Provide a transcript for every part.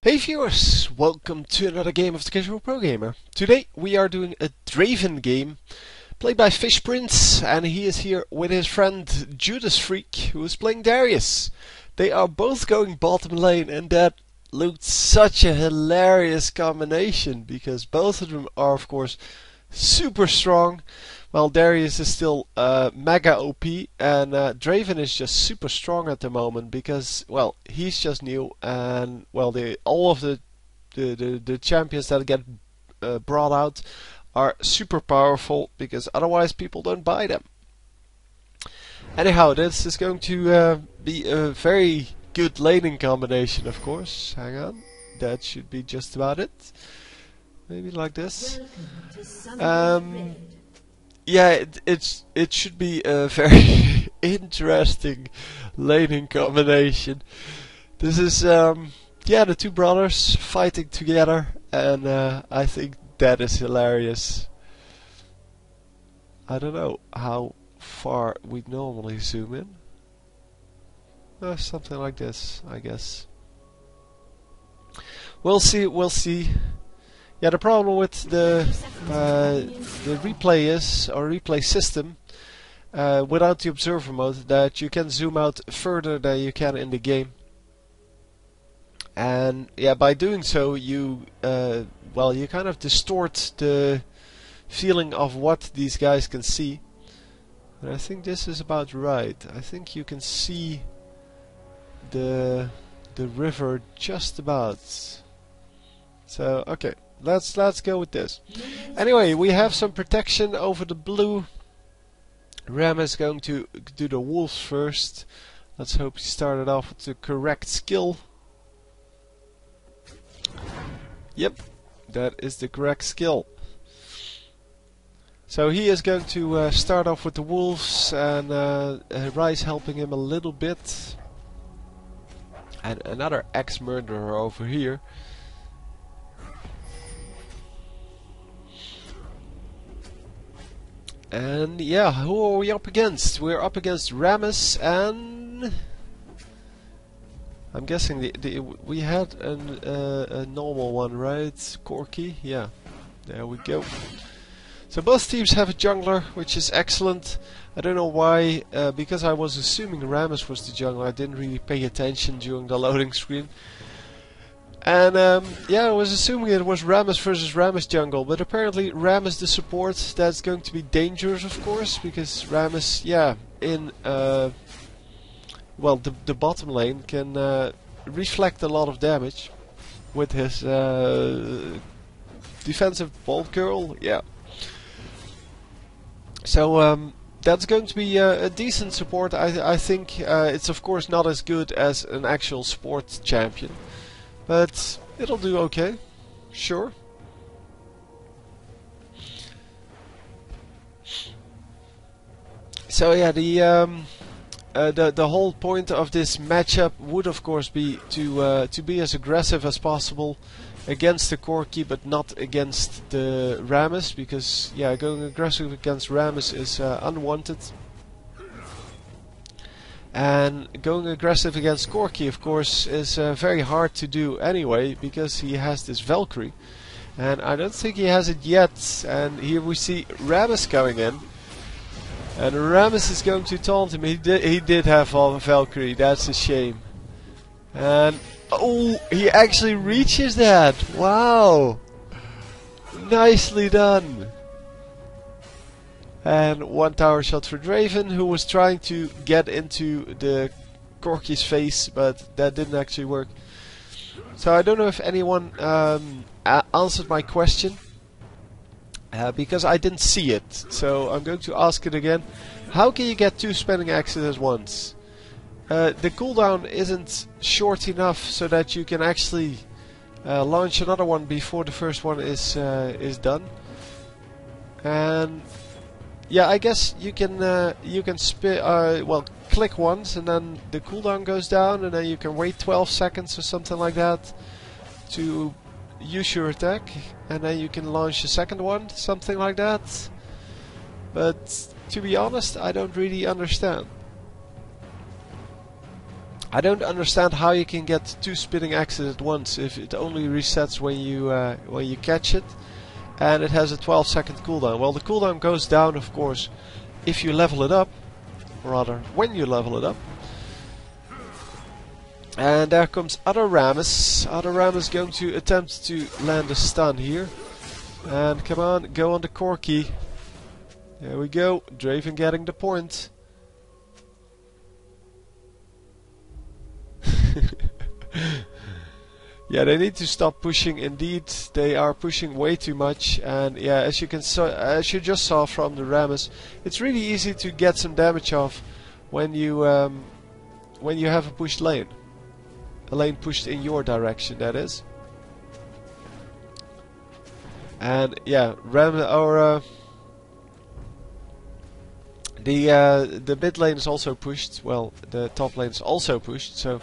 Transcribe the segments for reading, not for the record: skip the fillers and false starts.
Hey viewers, welcome to another game of the Casual Pro Gamer. Today we are doing a Draven game played by Fish Prince, and he is here with his friend Judas Freak, who is playing Darius. They are both going bottom lane, and that looked such a hilarious combination because both of them are of course super strong. Well, Darius is still mega OP, and Draven is just super strong at the moment because, well, he's just new, and well, all of the champions that get brought out are super powerful because otherwise people don't buy them. Anyhow, this is going to be a very good laning combination, of course. Hang on, that should be just about it. Maybe like this. Yeah, it should be a very interesting laning combination. This is yeah, the two brothers fighting together, and I think that is hilarious. I don't know how far we normally zoom in. Something like this, I guess. We'll see. We'll see. Yeah, the problem with the replay system without the observer mode, that you can zoom out further than you can in the game, and yeah, by doing so you well, you kind of distort the feeling of what these guys can see. And I think this is about right. I think you can see the river just about. So okay. Let's go with this. Anyway, we have some protection over the blue. Ram is going to do the wolves first. Let's hope he started off with the correct skill. Yep, that is the correct skill. So he is going to start off with the wolves, and Rise helping him a little bit. And another ex-murderer over here. And yeah, who are we up against? We're up against Rammus, and I'm guessing we had a normal one, right? Corky, yeah. There we go. So both teams have a jungler, which is excellent. I don't know why, because I was assuming Rammus was the jungler. I didn't really pay attention during the loading screen. And yeah, I was assuming it was Rammus versus Rammus jungle, but apparently Rammus the support. That's going to be dangerous, of course, because Rammus, yeah, in well, the bottom lane can reflect a lot of damage with his defensive ball curl, yeah. So that's going to be a decent support. I think it's of course not as good as an actual support champion, but it'll do okay, sure. So yeah, the whole point of this matchup would of course be to be as aggressive as possible against the Corki, but not against the Rammus, because yeah, going aggressive against Rammus is unwanted. And going aggressive against Corki, of course, is very hard to do anyway, because he has this Valkyrie. And I don't think he has it yet. And here we see Rammus coming in. And Rammus is going to taunt him. He did have a Valkyrie, that's a shame. And, oh, he actually reaches that! Wow! Nicely done! And one tower shot for Draven, who was trying to get into the Corki's face, but that didn't actually work. So I don't know if anyone answered my question, because I didn't see it. So I'm going to ask it again. How can you get two spinning axes at once? The cooldown isn't short enough so that you can actually launch another one before the first one is done. And yeah, I guess you can well, click once and then the cooldown goes down, and then you can wait 12 seconds or something like that to use your attack, and then you can launch a second one, something like that. But to be honest, I don't really understand. I don't understand how you can get 2 spinning axes at once if it only resets when you catch it, and it has a 12-second cooldown. Well, the cooldown goes down, of course, if you level it up, or rather, when you level it up. And there comes other Rammus. Other Rammus going to attempt to land a stun here. And come on, go on the Corki. There we go. Draven getting the point. Yeah, they need to stop pushing. Indeed, they are pushing way too much. And yeah, as you just saw from the Rammus, it's really easy to get some damage off when you have a pushed lane. A lane pushed in your direction, that is. And yeah, the mid lane is also pushed. Well, the top lane is also pushed. So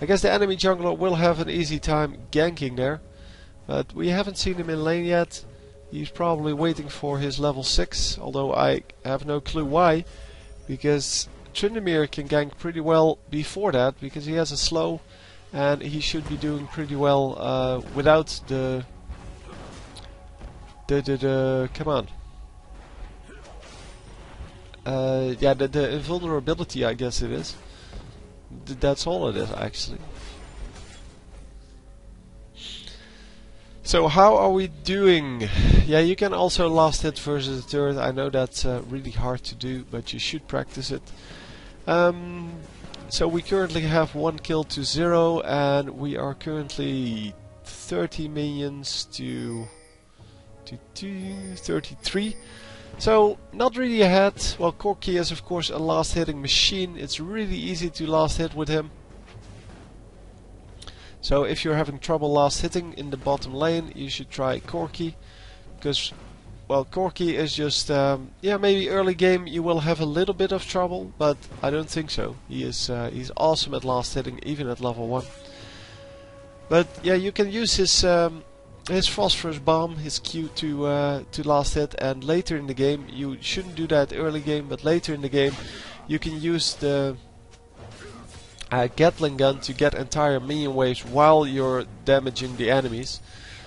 I guess the enemy jungler will have an easy time ganking there. But we haven't seen him in lane yet. He's probably waiting for his level 6. Although I have no clue why. Because Tryndamere can gank pretty well before that. Because he has a slow. And he should be doing pretty well without the come on. Yeah, the invulnerability, I guess it is. That's all it is, actually. So how are we doing? Yeah, you can also last hit versus a turret. I know that's really hard to do, but you should practice it. So we currently have 1 kill to 0, and we are currently 30 minions to 33. So not really ahead. Well, Corki is of course a last hitting machine. It's really easy to last hit with him. So if you're having trouble last hitting in the bottom lane, you should try Corki, because well, Corki is just yeah, maybe early game you will have a little bit of trouble, but I don't think so. He's awesome at last hitting, even at level 1. But yeah, you can use his phosphorus bomb, his Q to last hit, and later in the game, you shouldn't do that early game, but later in the game you can use the Gatling gun to get entire minion waves while you're damaging the enemies.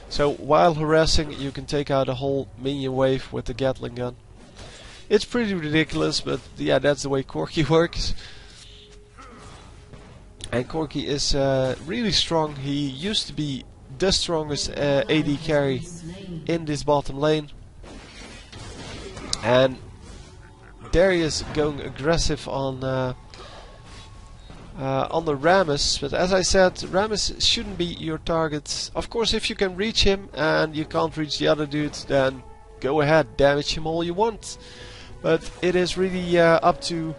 So while harassing, you can take out a whole minion wave with the Gatling gun. It's pretty ridiculous, but yeah, that's the way Corki works. And Corki is really strong. He used to be the strongest AD carry in this bottom lane. And Darius going aggressive on the Rammus, but as I said, Rammus shouldn't be your target. Of course, if you can reach him and you can't reach the other dudes, then go ahead, damage him all you want. But it is really up to,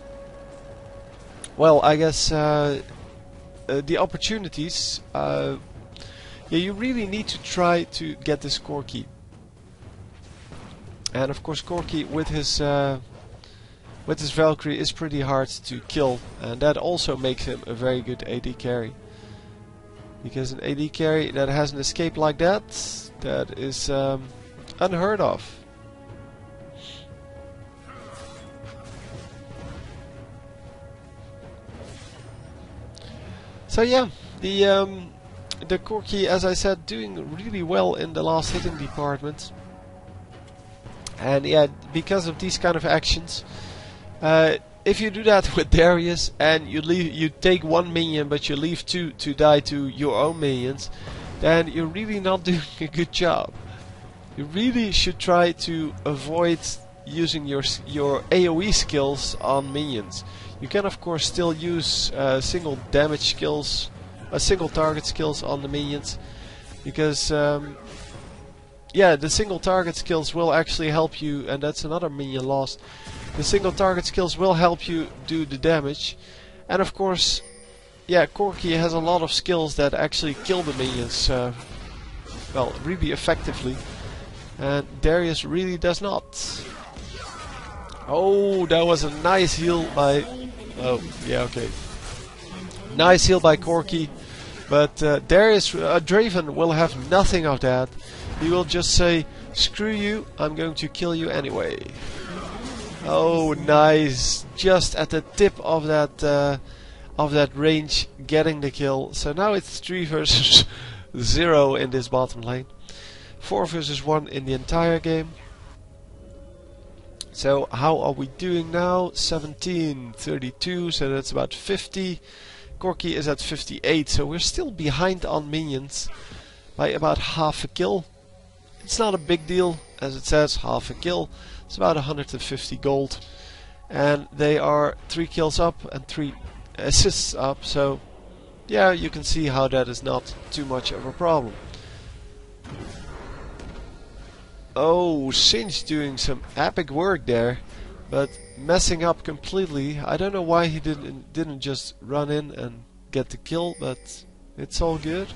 well, I guess the opportunities. Yeah, you really need to try to get this Corki. And of course, Corki with his Valkyrie is pretty hard to kill, and that also makes him a very good AD carry. Because an AD carry that has an escape like that is unheard of. So yeah, the Corki, as I said, doing really well in the last hitting department. And yeah, because of these kind of actions, if you do that with Darius and you take 1 minion but you leave 2 to die to your own minions, then you're really not doing a good job. You really should try to avoid using your AoE skills on minions. You can of course still use single damage skills, single target skills on the minions, because yeah, the single target skills will actually help you, and that's another minion lost. The single target skills will help you do the damage. And of course, yeah, Corki has a lot of skills that actually kill the minions, well, really effectively. And Darius really does not. Oh, that was a nice heal by... Oh, yeah, okay. Nice heal by Corki. But Darius, Draven will have nothing of that. He will just say, screw you, I'm going to kill you anyway. Oh, nice. Just at the tip of that of that range getting the kill. So now it's 3 versus 0 in this bottom lane. 4 versus 1 in the entire game. So how are we doing now? 17, 32, so that's about 50. Corki is at 58, so we're still behind on minions by about half a kill. It's not a big deal, as it says, half a kill. It's about 150 gold. And they are 3 kills up and 3 assists up, so yeah, you can see how that is not too much of a problem. Oh, Singe doing some epic work there, but messing up completely. I don't know why he didn't just run in and get the kill, but it's all good.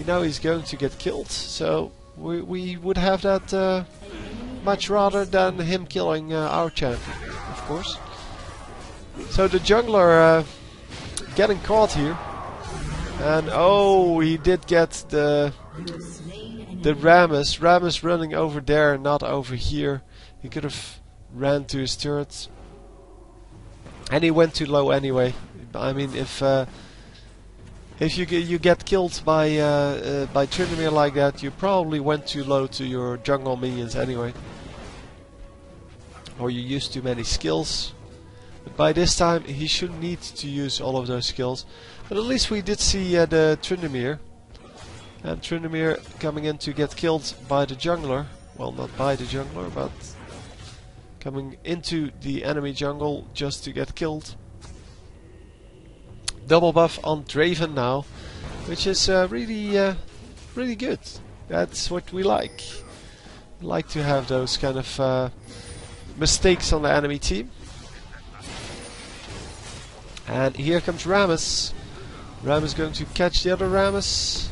Now he's going to get killed, so we would have that much rather than him killing our champion, of course. So the jungler getting caught here, and oh, he did get the Rammus running over there, not over here. He could have ran to his turrets, and he went too low anyway. I mean, if you get killed by Tryndamere like that, you probably went too low to your jungle minions anyway, or you used too many skills. But by this time, he shouldn't need to use all of those skills. But at least we did see the Tryndamere. And Tryndamere coming in to get killed by the jungler. Well, not by the jungler, but coming into the enemy jungle just to get killed. Double buff on Draven now, which is really good. That's what we like. We like to have those kind of mistakes on the enemy team. And here comes Rammus. Rammus going to catch the other Rammus.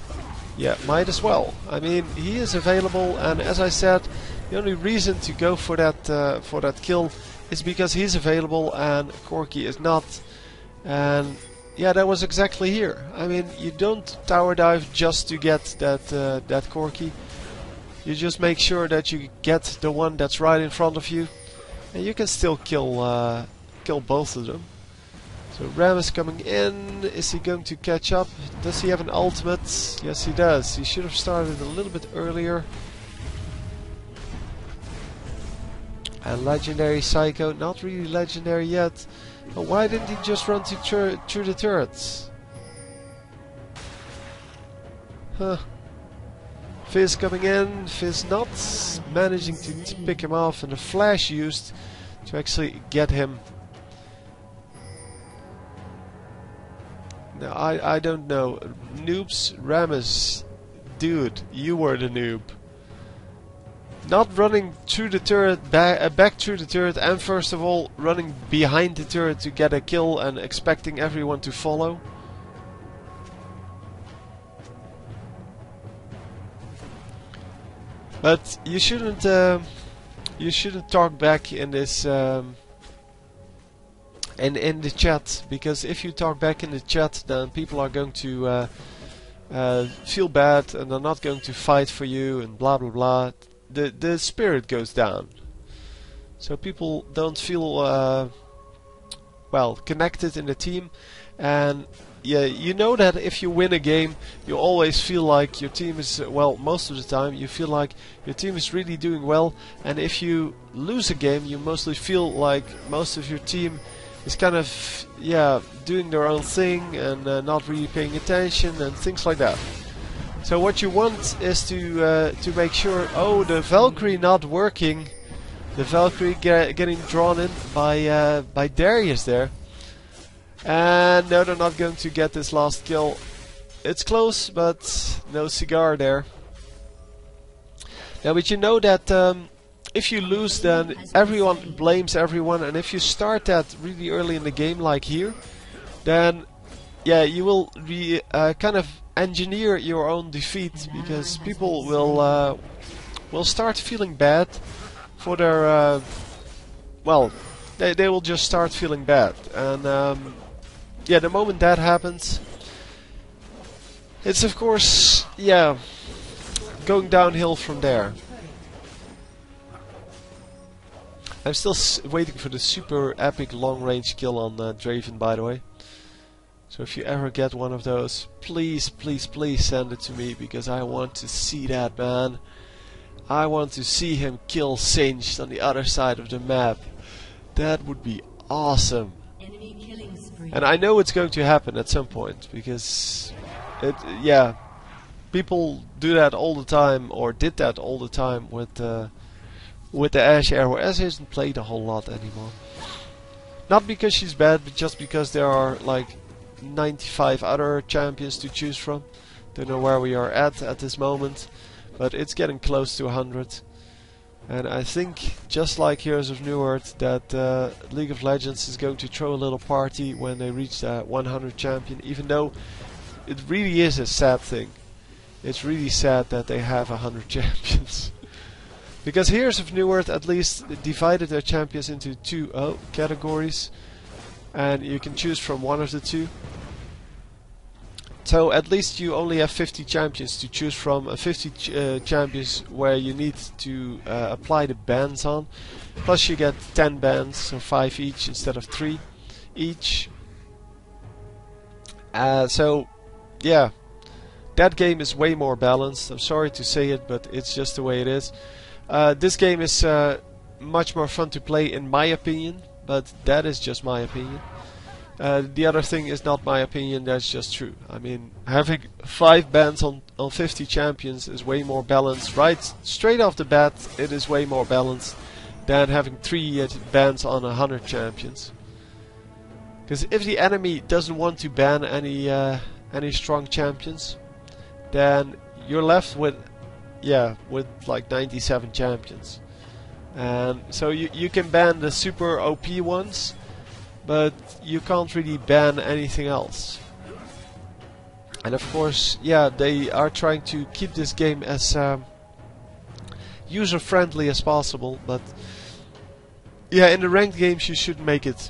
Yeah, might as well. I mean, he is available, and as I said, the only reason to go for that kill is because he's available and Corki is not. And yeah, that was exactly here. I mean, you don't tower dive just to get that Corki. You just make sure that you get the one that's right in front of you, and you can still kill both of them. So Rammus coming in. Is he going to catch up? Does he have an ultimate? Yes, he does. He should have started a little bit earlier. And legendary Psycho, not really legendary yet. But why didn't he just run through the turrets? Huh. Fizz coming in. Fizz not managing to pick him off, and the flash used to actually get him. No, I don't know. Noobs, Rammus, dude, you were the noob. Not running through the turret, back through the turret, and first of all running behind the turret to get a kill and expecting everyone to follow. But you shouldn't talk back in this. In the chat, because if you talk back in the chat, then people are going to feel bad and they're not going to fight for you and blah blah blah. The spirit goes down, so people don't feel well connected in the team. And yeah, you know that if you win a game, you always feel like your team is well. Most of the time, you feel like your team is really doing well, and if you lose a game, you mostly feel like most of your team is kind of, yeah, doing their own thing and not really paying attention and things like that. So what you want is to make sure, oh, the Valkyrie not working, the Valkyrie getting drawn in by Darius there, and no, they're not going to get this last kill. It's close, but no cigar there. Now, but you know that if you lose, then everyone blames everyone, and if you start that really early in the game, like here, then yeah, you will kind of engineer your own defeat, because people will start feeling bad for their well, they will just start feeling bad, and yeah, the moment that happens, it's of course, yeah, going downhill from there. I'm still waiting for the super epic long range kill on Draven, by the way. So if you ever get one of those, please, please, please send it to me, because I want to see that, man. I want to see him kill Singed on the other side of the map. That would be awesome. And I know it's going to happen at some point, because yeah, people do that all the time, or did that all the time with the Ashe arrow. Ashe isn't played a whole lot anymore. Not because she's bad, but just because there are like 95 other champions to choose from. Don't know where we are at this moment, but it's getting close to 100. And I think, just like Heroes of New Earth, that League of Legends is going to throw a little party when they reach that 100 champion, even though it really is a sad thing. It's really sad that they have 100 champions. Because Heroes of New Earth at least divided their champions into two categories, and you can choose from one of the two. So at least you only have 50 champions to choose from, 50 champions where you need to apply the bans on. Plus you get 10 bans, so 5 each instead of 3 each. So yeah, that game is way more balanced. I'm sorry to say it, but it's just the way it is. This game is much more fun to play in my opinion, but that is just my opinion. The other thing is not my opinion, that's just true. I mean, having 5 bans on 50 champions is way more balanced. Right straight off the bat, it is way more balanced than having 3 bans on 100 champions. Because if the enemy doesn't want to ban any strong champions, then you're left with, yeah, with like 97 champions. And so you can ban the super OP ones, but you can't really ban anything else. And of course, yeah, they are trying to keep this game as user-friendly as possible, but yeah, in the ranked games you should make it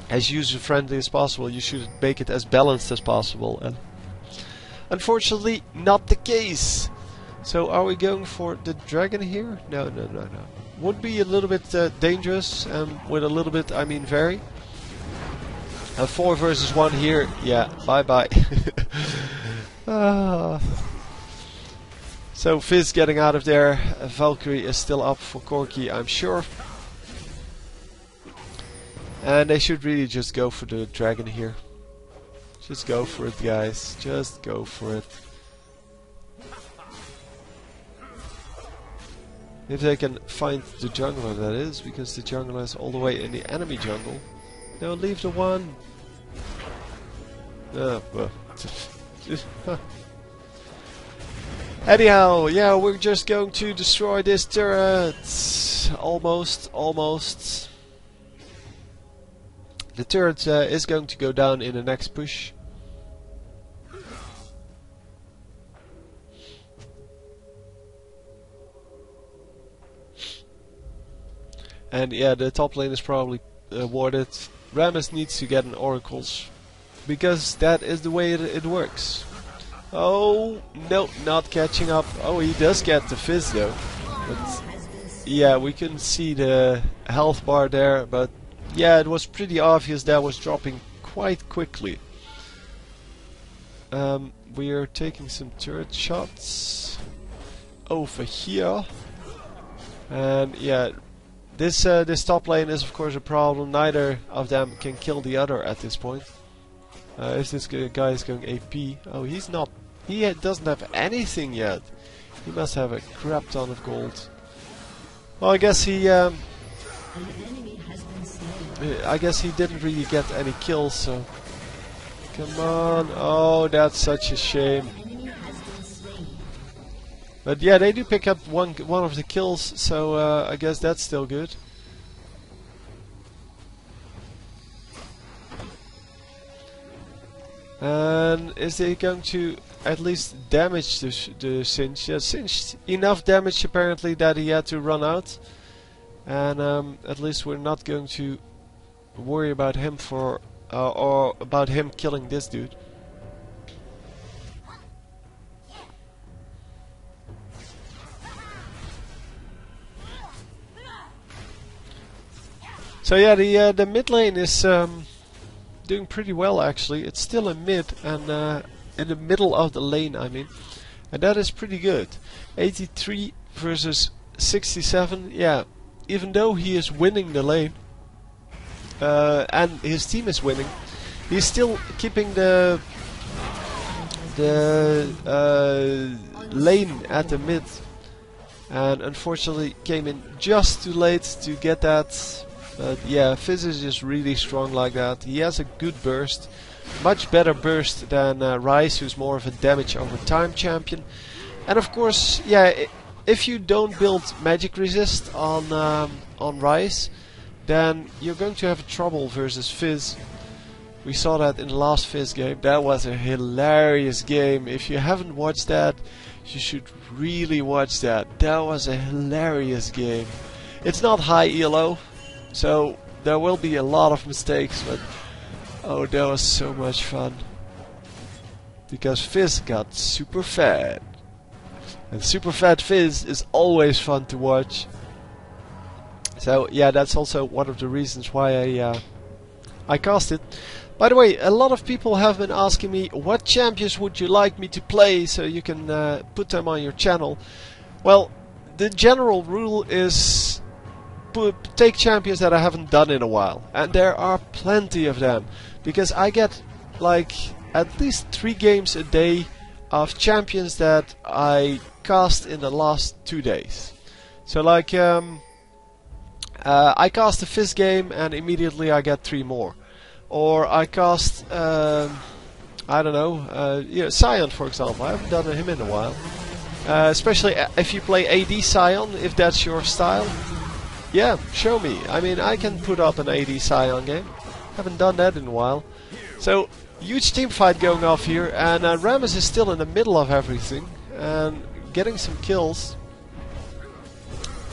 as user-friendly as possible. You should make it as balanced as possible, and unfortunately not the case. So are we going for the dragon here? No, no, no, no. Would be a little bit dangerous, and with a little bit I mean very. 4 versus 1 here, yeah, bye bye. So Fizz getting out of there. Valkyrie is still up for Corki, I'm sure. And they should really just go for the dragon here. Just go for it, guys. Just go for it. If they can find the jungler, that is, because the jungler is all the way in the enemy jungle. No, leave the one. Anyhow, yeah, we're just going to destroy this turret. Almost, almost. The turret is going to go down in the next push. And yeah, the top lane is probably warded. Rammus needs to get an oracles, because that is the way it works. Oh, no, not catching up. Oh, he does get the Fizz though. But yeah, we couldn't see the health bar there, but yeah, it was pretty obvious that was dropping quite quickly. We are taking some turret shots over here. And yeah, this top lane is of course a problem. Neither of them can kill the other at this point. If this guy is going AP, oh, he's not. He doesn't have anything yet. He must have a crap ton of gold. Well, I guess he didn't really get any kills. So come on! Oh, that's such a shame. But yeah, they do pick up one of the kills, so I guess that's still good. And is they going to at least damage the Singed? Yeah, Singed enough damage apparently that he had to run out. And at least we're not going to worry about him or about him killing this dude. So yeah, the mid lane is doing pretty well actually. It's still in mid and in the middle of the lane, I mean. And that is pretty good. 83 versus 67. Yeah, even though he is winning the lane and his team is winning, he's still keeping the lane at the mid. And unfortunately came in just too late to get that. But yeah, Fizz is just really strong like that. He has a good burst. Much better burst than Ryze, who's more of a damage over time champion. And of course, yeah, if you don't build magic resist on Ryze, then you're going to have trouble versus Fizz. We saw that in the last Fizz game. That was a hilarious game. If you haven't watched that, you should really watch that. That was a hilarious game. It's not high ELO, so there will be a lot of mistakes, but oh, that was so much fun. Because Fizz got super fat. And super fat Fizz is always fun to watch. So yeah, that's also one of the reasons why I cast it. By the way, a lot of people have been asking me what champions would you like me to play, so you can put them on your channel. Well, the general rule is take champions that I haven't done in a while, and there are plenty of them, because I get like at least 3 games a day of champions that I cast in the last 2 days. So like I cast a Fizz game and immediately I get 3 more. Or I cast, I don't know, yeah, Sion for example. I haven't done him in a while. Especially if you play AD Sion, if that's your style. Yeah, show me. I mean, I can put up an AD Sion game. Haven't done that in a while. So, huge team fight going off here. And Rammus is still in the middle of everything. And getting some kills.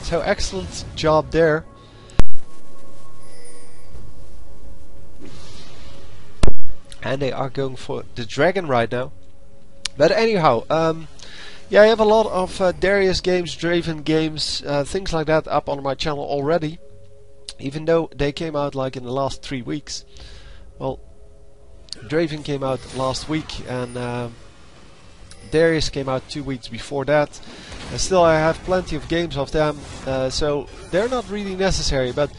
So, excellent job there. And they are going for the dragon right now. But anyhow, yeah, I have a lot of Darius games, Draven games, things like that up on my channel already. Even though they came out like in the last 3 weeks. Well, Draven came out last week and Darius came out 2 weeks before that. And still I have plenty of games of them, so they're not really necessary. But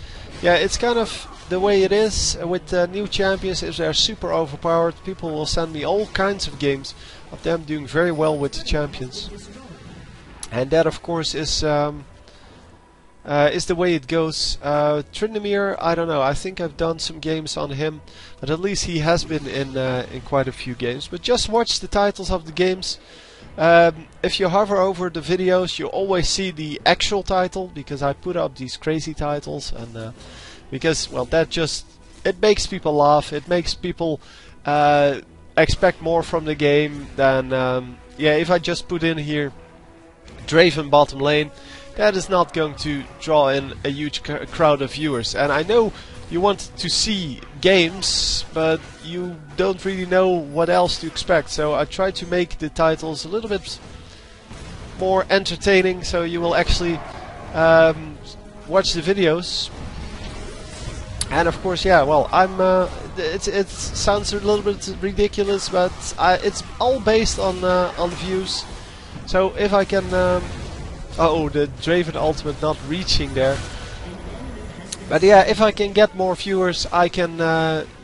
yeah, it's kind of the way it is with new champions. If they're super overpowered, people will send me all kinds of games of them doing very well with the champions. And that of course is the way it goes. Tryndamere, I don't know, I think I've done some games on him, but at least he has been in quite a few games. But just watch the titles of the games. If you hover over the videos, you always see the actual title, because I put up these crazy titles, and because, well, that just, it makes people laugh, it makes people expect more from the game than, yeah, if I just put in here Draven Bottom Lane, that is not going to draw in a huge crowd of viewers. And I know you want to see games, but you don't really know what else to expect. So I try to make the titles a little bit more entertaining, so you will actually watch the videos. And of course, yeah, well, I'm. It sounds a little bit ridiculous, but it's all based on views. So if I can, oh, the Draven ultimate not reaching there. But yeah, if I can get more viewers, I can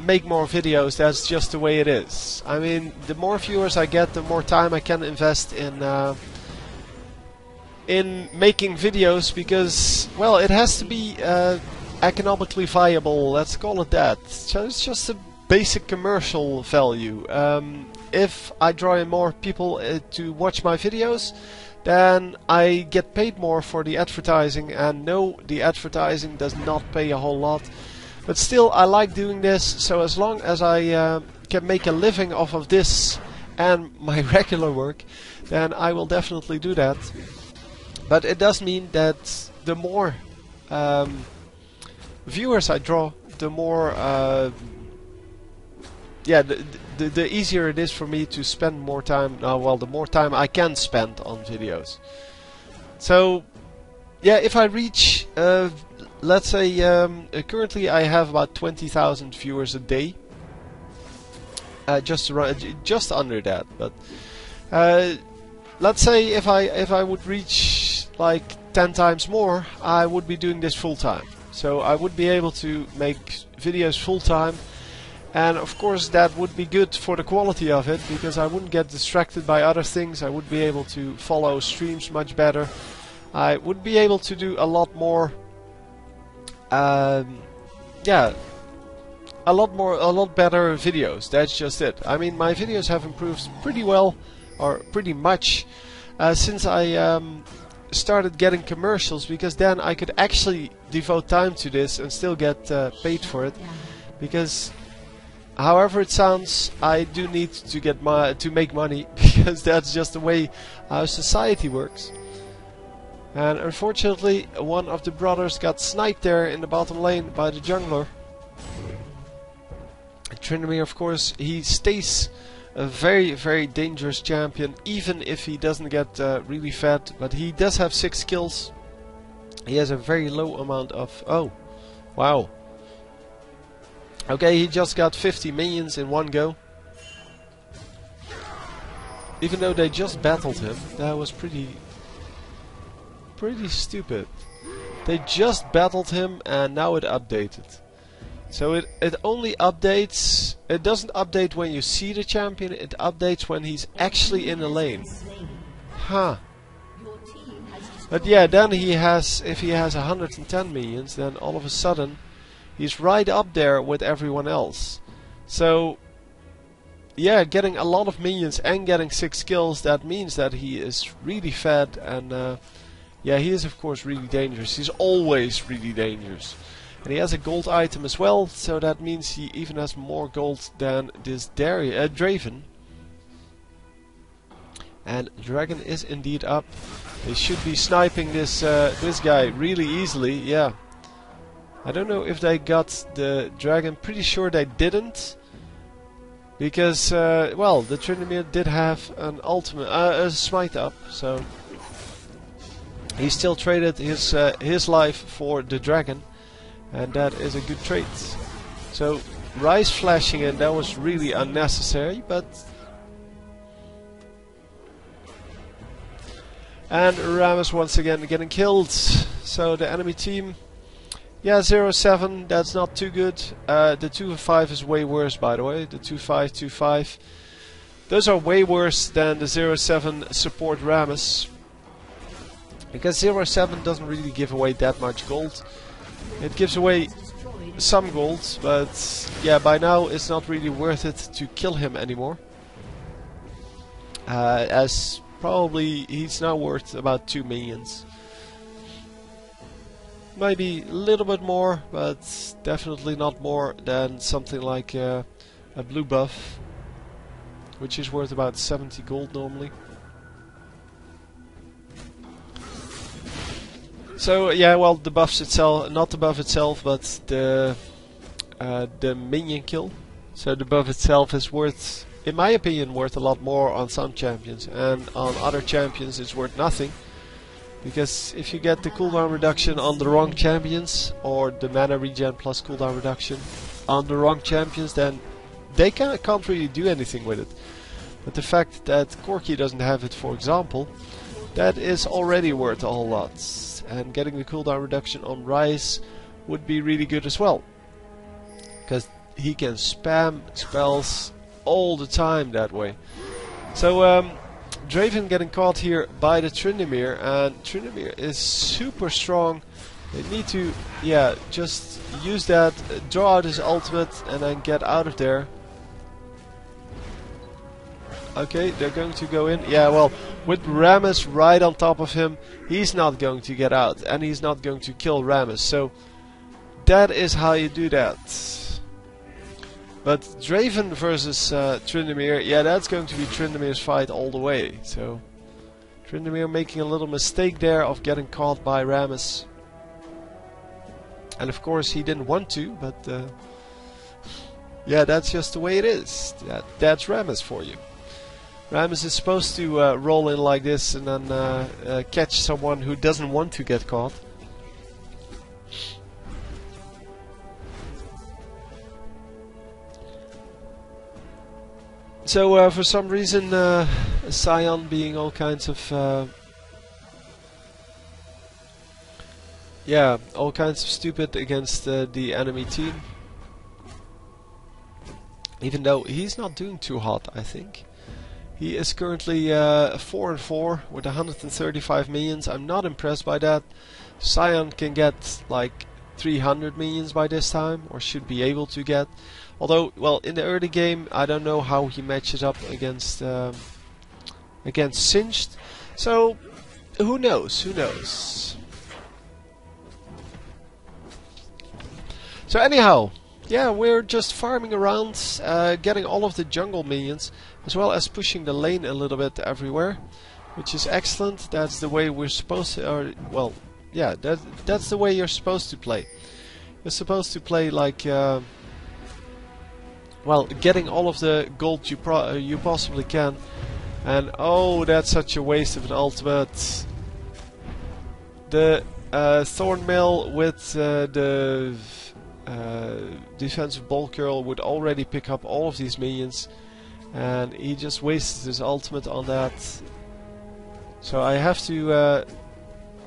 make more videos. That's just the way it is. I mean, the more viewers I get, the more time I can invest in making videos, because, well, it has to be economically viable, let's call it that. So it's just a basic commercial value. If I draw in more people to watch my videos, then I get paid more for the advertising, and no, the advertising does not pay a whole lot. But still, I like doing this, so as long as I can make a living off of this and my regular work, then I will definitely do that. But it does mean that the more viewers I draw, the more yeah, the easier it is for me to spend more time. Well, the more time I can spend on videos. So yeah, if I reach let's say currently I have about 20,000 viewers a day, just under that. But let's say if I would reach like 10 times more, I would be doing this full time. So I would be able to make videos full time, and of course that would be good for the quality of it, because I wouldn't get distracted by other things. I would be able to follow streams much better. I would be able to do a lot more, yeah, a lot better videos. That's just it. I mean, my videos have improved pretty well, or pretty much, since I started getting commercials, because then I could actually devote time to this and still get paid for it. Because however it sounds, I do need to get to make money, because that's just the way our society works. And unfortunately, one of the brothers got sniped there in the bottom lane by the jungler. Tryndamere, of course, he stays a very, very dangerous champion, even if he doesn't get really fed. But he does have 6 kills. He has a very low amount of... Oh, wow. Okay, he just got 50 minions in one go. Even though they just battled him, that was pretty stupid. They just battled him and now it updated. So it only updates, it doesn't update when you see the champion, it updates when he's actually in the lane. Huh. But yeah, then he has, if he has 110 minions, then all of a sudden he's right up there with everyone else. So yeah, getting a lot of minions and getting 6 kills, that means that he is really fed, and yeah, he is of course really dangerous. He's always really dangerous. And he has a gold item as well, so that means he even has more gold than this Draven. And Dragon is indeed up. They should be sniping this this guy really easily, yeah. I don't know if they got the Dragon, pretty sure they didn't. Because, well, the Tryndamere did have an ultimate, a smite up, so... He still traded his life for the Dragon. And that is a good trade. So, Ryze flashing in, that was really unnecessary, but... And Rammus once again getting killed. So the enemy team... Yeah, 0-7, that's not too good. The 2-5 is way worse, by the way. The 2-5, 2-5. Those are way worse than the 0-7 support Rammus. Because 0-7 doesn't really give away that much gold. It gives away some gold, but yeah, by now it's not really worth it to kill him anymore. As probably he's now worth about 2 minions. Maybe a little bit more, but definitely not more than something like a blue buff, which is worth about 70 gold normally. So yeah, well, the buffs itself, not the buff itself, but the minion kill. So the buff itself is worth, in my opinion, worth a lot more on some champions, and on other champions it's worth nothing. Because if you get the cooldown reduction on the wrong champions, or the mana regen plus cooldown reduction on the wrong champions, then they can't really do anything with it. But the fact that Corki doesn't have it, for example, that is already worth a whole lot. And getting the cooldown reduction on Ryze would be really good as well. Because he can spam spells all the time that way. So Draven getting caught here by the Tryndamere, and Tryndamere is super strong. They need to, yeah, just use that, draw out his ultimate, and then get out of there. Okay, they're going to go in. Yeah, well, with Rammus right on top of him, he's not going to get out, and he's not going to kill Rammus. So that is how you do that. But Draven versus Tryndamere, yeah, that's going to be Tryndamere's fight all the way. So Tryndamere making a little mistake there of getting caught by Rammus. And of course he didn't want to, but yeah, that's just the way it is. That's Rammus for you. Rammus is supposed to roll in like this and then catch someone who doesn't want to get caught. So for some reason, Sion being all kinds of yeah, all kinds of stupid against the enemy team. Even though he's not doing too hot, I think. He is currently 4-4 with 135 minions. I'm not impressed by that. Sion can get like 300 minions by this time, or should be able to get. Although, well, in the early game, I don't know how he matches up against Singed. So, who knows? Who knows? So anyhow, yeah, we're just farming around, getting all of the jungle minions, as well as pushing the lane a little bit everywhere, which is excellent. That's the way we're supposed to, or well, yeah, that's the way you're supposed to play. You're supposed to play like, well, getting all of the gold you possibly can. And oh, that's such a waste of an ultimate. The Thornmail with the defensive ball curl would already pick up all of these minions, and he just wasted his ultimate on that. So I have to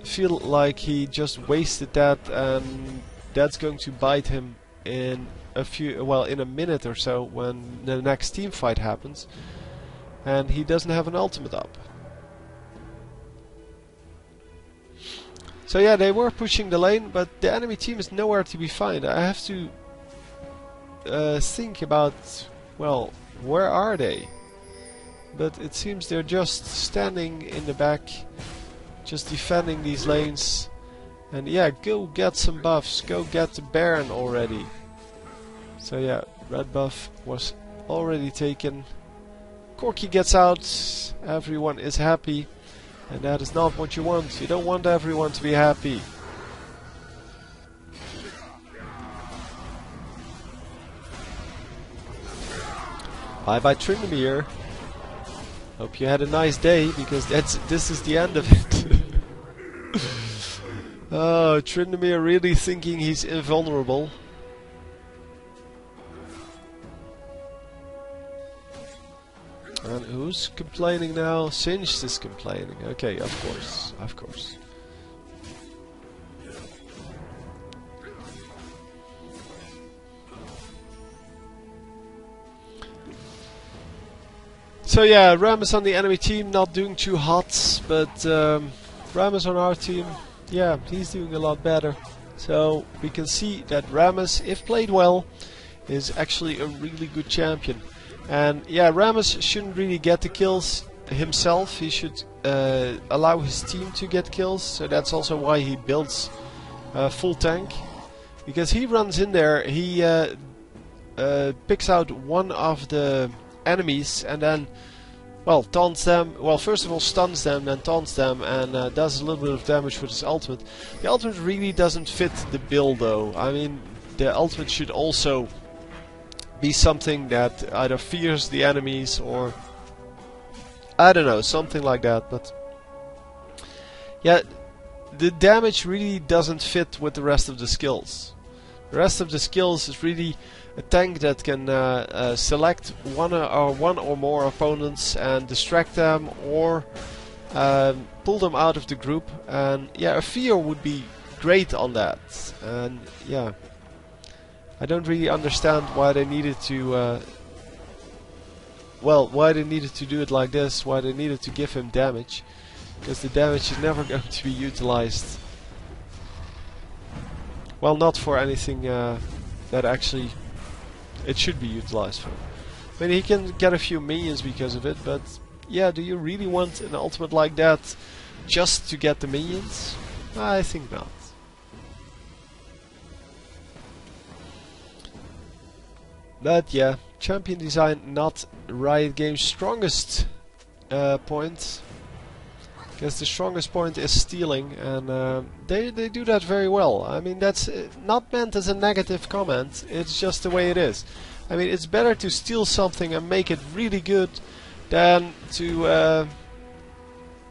feel like he just wasted that, and that's going to bite him in in a minute or so when the next team fight happens, and he doesn't have an ultimate up. So yeah, they were pushing the lane, but the enemy team is nowhere to be found. I have to think about, well, where are they? But it seems they're just standing in the back, just defending these lanes. And yeah, go get some buffs, go get the Baron already. So yeah, red buff was already taken. Corki gets out, everyone is happy. And that is not what you want. You don't want everyone to be happy. Bye bye Tryndamere. Hope you had a nice day, because this is the end of it. Oh, Tryndamere really thinking he's invulnerable. And who's complaining now? Singed is complaining. Okay, of course, of course. So yeah, Rammus on the enemy team not doing too hot, but Rammus on our team, yeah, he's doing a lot better. So we can see that Rammus, if played well, is actually a really good champion. And yeah, Rammus shouldn't really get the kills himself. He should allow his team to get kills. So that's also why he builds full tank, because he runs in there, he picks out one of the enemies and then, well, taunts them. Well, first of all stuns them, then taunts them, and does a little bit of damage with his ultimate. The ultimate really doesn't fit the build though. I mean, the ultimate should also be something that either fears the enemies or I don't know, something like that. But yeah, the damage really doesn't fit with the rest of the skills. The rest of the skills is really a tank that can select one or more opponents and distract them, or pull them out of the group. And yeah, a fear would be great on that. And yeah, I don't really understand why they needed to why they needed to do it like this, why they needed to give him damage, because the damage is never going to be utilized. Well, not for anything that actually it should be utilized for. I mean, he can get a few minions because of it, but yeah, do you really want an ultimate like that just to get the minions? I think not. But yeah, champion design not Riot Games' strongest point. Because the strongest point is stealing, and they do that very well. I mean, that's not meant as a negative comment, it's just the way it is. I mean, it's better to steal something and make it really good than to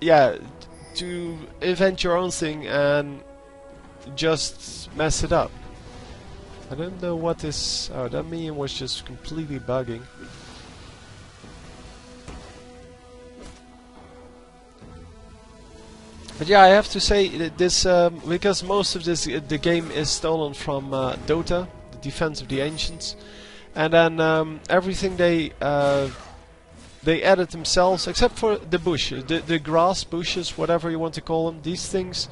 yeah, to invent your own thing and just mess it up. I don't know what this... oh, that minion was just completely bugging. But yeah, I have to say that this because most of this the game is stolen from Dota, the Defense of the Ancients, and then everything they added themselves, except for the bushes, the grass bushes, whatever you want to call them. These things,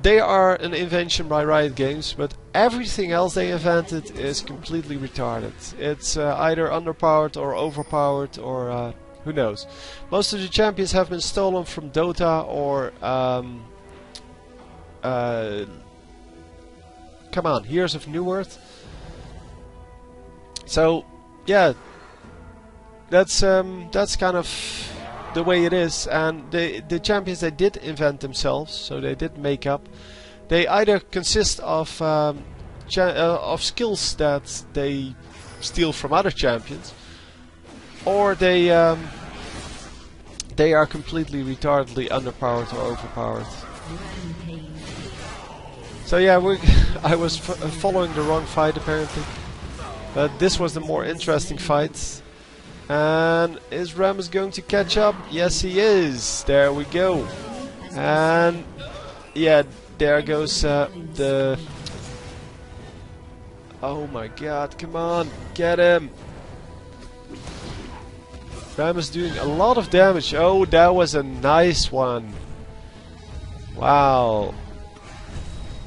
they are an invention by Riot Games, but everything else they invented is completely retarded. It's either underpowered or overpowered or who knows. Most of the champions have been stolen from Dota or come on, Heroes of New Earth. So yeah, that's kind of the way it is. And the champions they did invent themselves, so they did make up. They either consist of skills that they steal from other champions, or they are completely retardedly underpowered or overpowered. So yeah, I was following the wrong fight apparently, but this was the more interesting fight. And is Rammus going to catch up? Yes, he is. There we go. And yeah, there goes the... Oh my god, come on, get him! Rammus doing a lot of damage. Oh, that was a nice one. Wow.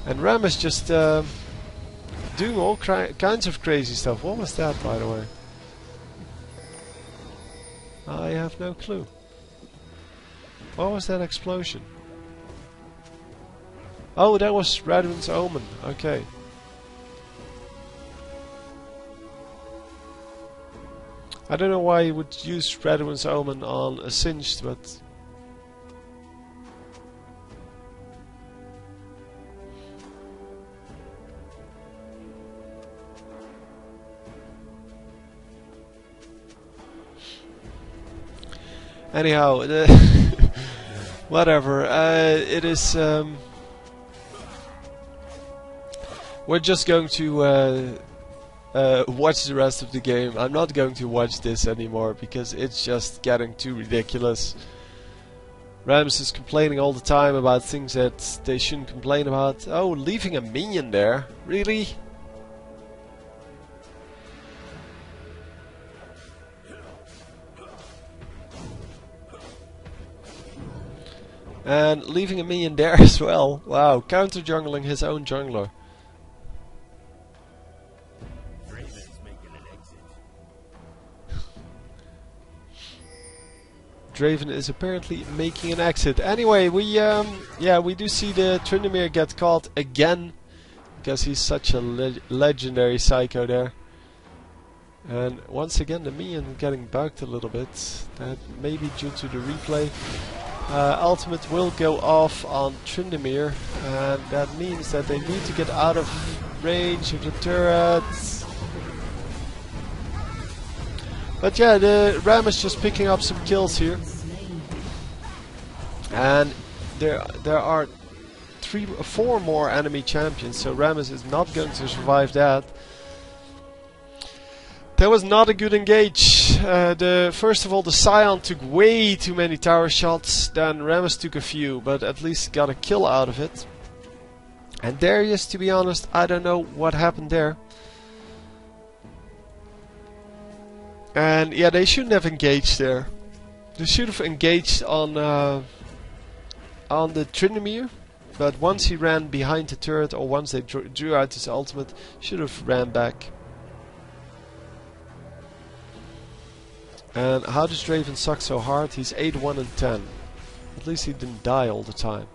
And Rammus just doing all kinds of crazy stuff. What was that, by the way? I have no clue. What was that explosion? Oh, that was Radwin's Omen. Okay. I don't know why you would use Radwin's Omen on a Singed, but... Anyhow, whatever. It is. We're just going to watch the rest of the game. I'm not going to watch this anymore because it's just getting too ridiculous. Rammus is complaining all the time about things that they shouldn't complain about. Oh, leaving a minion there? Really? And leaving a minion there as well. Wow, counter jungling his own jungler. Draven is apparently making an exit. Anyway, we do see the Tryndamere get caught again because he's such a legendary psycho there. And once again the minion getting bugged a little bit. That may be due to the replay. Ultimate will go off on Tryndamere, and that means that they need to get out of range of the turret. But yeah, the Ram is just picking up some kills here, and there are 3 or 4 more enemy champions, so Rammus is not going to survive that. That was not a good engage. First of all, the Scion took way too many tower shots, then Rammus took a few, but at least got a kill out of it. And Darius, to be honest, I don't know what happened there. And yeah, they shouldn't have engaged there. They should have engaged on the Tryndamere, but once he ran behind the turret, or once they drew out his ultimate, should have ran back. And how does Draven suck so hard? He's 8-1 and 10. At least he didn't die all the time.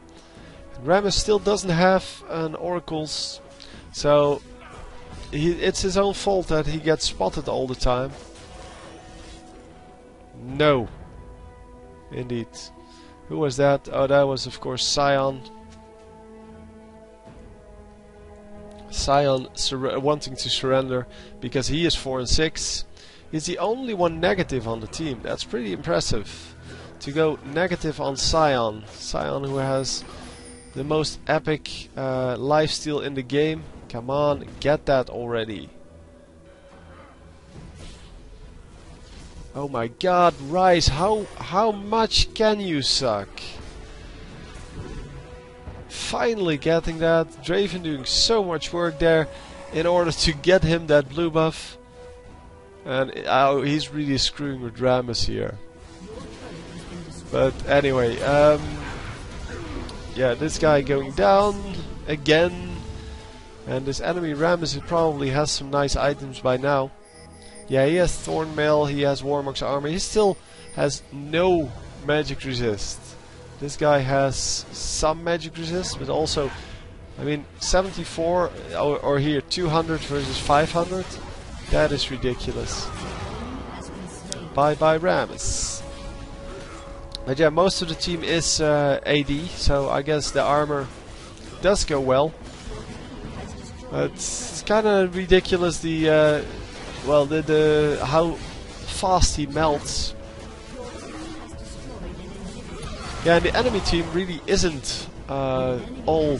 And Rammus still doesn't have an Oracles, so it's his own fault that he gets spotted all the time. No. Indeed. Who was that? Oh, that was of course Scion. Scion wanting to surrender because he is 4 and 6. He's the only one negative on the team. That's pretty impressive. To go negative on Scion. Scion, who has the most epic lifesteal in the game. Come on, get that already. Oh my god, Ryze, how much can you suck? Finally getting that. Draven doing so much work there in order to get him that blue buff. And oh, he's really screwing with Rammus here. But anyway, yeah, this guy going down again. And this enemy Rammus probably has some nice items by now. Yeah, he has Thornmail, he has Warmock's armor. He still has no magic resist. This guy has some magic resist, but also, I mean, 74 or here 200 versus 500. That is ridiculous. Bye bye Rammus. But yeah, most of the team is AD, so I guess the armor does go well. But it's kind of ridiculous the well, the how fast he melts. Yeah, and the enemy team really isn't all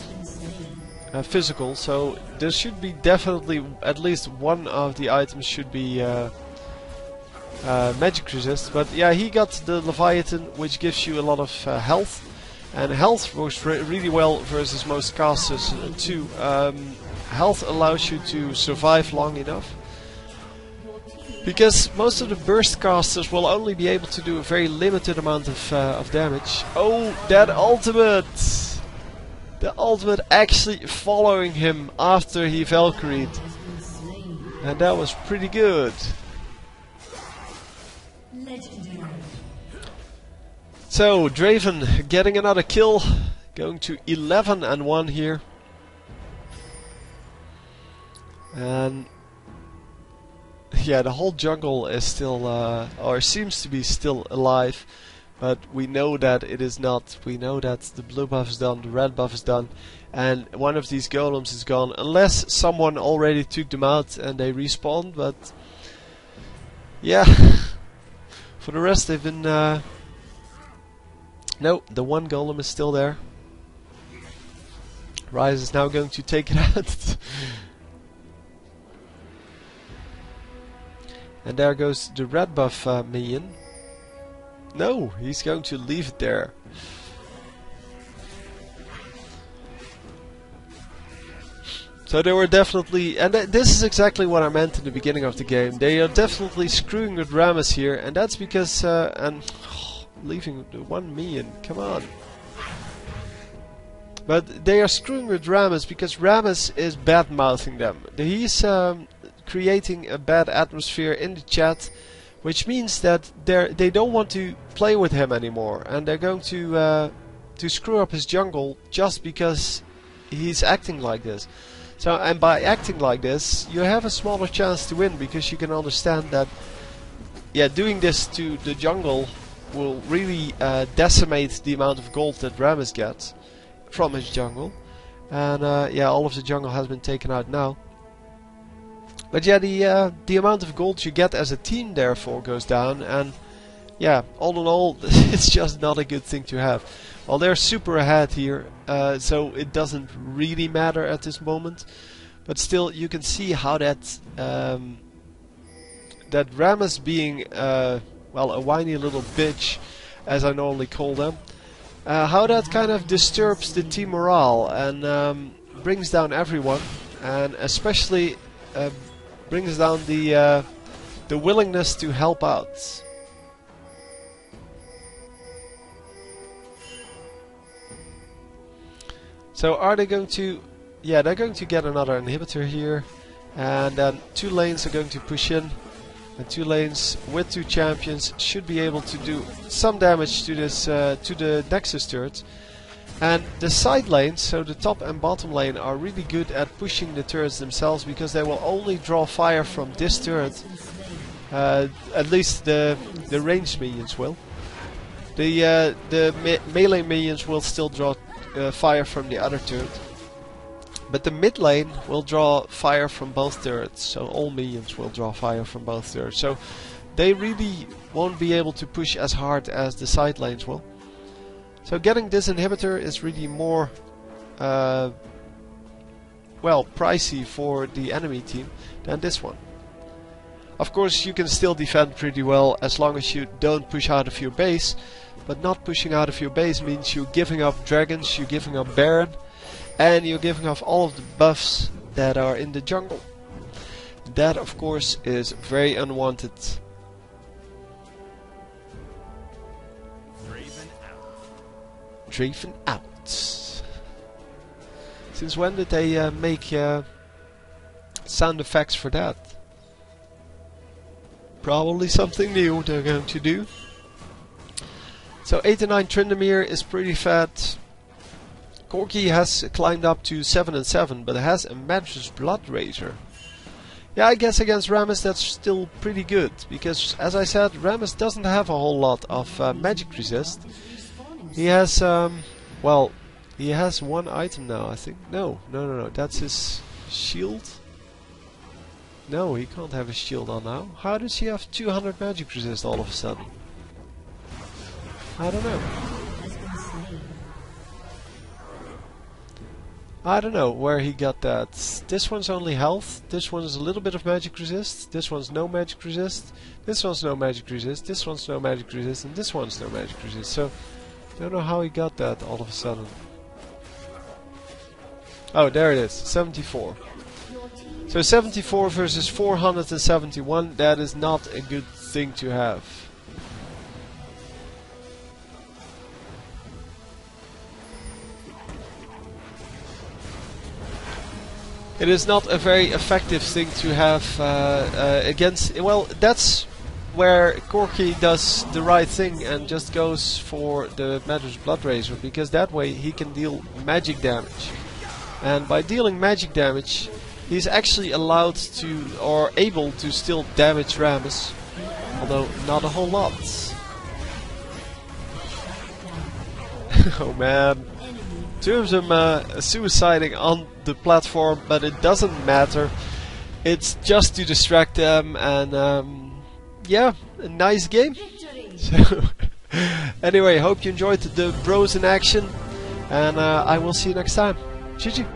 physical, so there should be definitely at least one of the items should be magic resist. But yeah, he got the Leviathan, which gives you a lot of health, and health works really well versus most casters too. Health allows you to survive long enough, because most of the burst casters will only be able to do a very limited amount of damage. Oh, that ultimate! The ultimate actually following him after he Valkyried. And that was pretty good. So, Draven getting another kill. Going to 11-1 here. And yeah, the whole jungle is still, or seems to be still alive, but we know that it is not. We know that the blue buff is done, the red buff is done, and one of these golems is gone, unless someone already took them out and they respawned. But yeah, for the rest they've been. No, the one golem is still there. Rise is now going to take it out. And there goes the red buff minion. No, he's going to leave it there. So they were definitely, and this is exactly what I meant in the beginning of the game. They are definitely screwing with Rammus here, and that's because, leaving the one minion, come on. But they are screwing with Rammus because Rammus is bad-mouthing them. He's creating a bad atmosphere in the chat, which means that they don't want to play with him anymore, and they're going to screw up his jungle just because he's acting like this. So, and by acting like this, you have a smaller chance to win, because you can understand that, yeah, doing this to the jungle will really decimate the amount of gold that Rammus gets from his jungle. And yeah, all of the jungle has been taken out now. But yeah, the amount of gold you get as a team therefore goes down, and yeah, all in all, it's just not a good thing to have. Well, they're super ahead here, so it doesn't really matter at this moment. But still, you can see how that that Rammus being well, a whiny little bitch, as I normally call them, how that kind of disturbs the team morale and brings down everyone, and especially brings down the willingness to help out. So are they going to... Yeah, they're going to get another inhibitor here, and then 2 lanes are going to push in, and 2 lanes with 2 champions should be able to do some damage to this to the Nexus turret. And the side lanes, so the top and bottom lane, are really good at pushing the turrets themselves, because they will only draw fire from this turret. At least the ranged minions will. The melee minions will still draw fire from the other turret. But the mid lane will draw fire from both turrets, so all minions will draw fire from both turrets. So they really won't be able to push as hard as the side lanes will. So getting this inhibitor is really more, well, pricey for the enemy team than this one. Of course, you can still defend pretty well as long as you don't push out of your base. But not pushing out of your base means you're giving up dragons, you're giving up Baron, and you're giving up all of the buffs that are in the jungle. That, of course, is very unwanted. Draven out. Since when did they make sound effects for that? Probably something new they're going to do. So 89 Tryndamere is pretty fat. Corki has climbed up to 7 and 7, but has a Magistr's Blood Razor. Yeah, I guess against Rammus that's still pretty good, because as I said, Rammus doesn't have a whole lot of magic resist. He has, well, he has one item now, I think. No, that's his shield. No, he can't have a shield on now. How does he have 200 magic resist all of a sudden? I don't know. I don't know where he got that. This one's only health. This one's a little bit of magic resist. This one's no magic resist. This one's no magic resist. This one's no magic resist. And this one's no magic resist. So, don't know how he got that all of a sudden. Oh, there it is. 74. So 74 versus 471. That is not a good thing to have. It is not a very effective thing to have against... Well, that's where Corki does the right thing and just goes for the Magistr's Blood Razor, because that way he can deal magic damage. And by dealing magic damage, he's actually allowed to, or able to still damage Rammus, although not a whole lot. Oh man. Two of them suiciding on the platform, but it doesn't matter. It's just to distract them, and yeah, a nice game. So anyway, hope you enjoyed the bros in action, and I will see you next time. GG.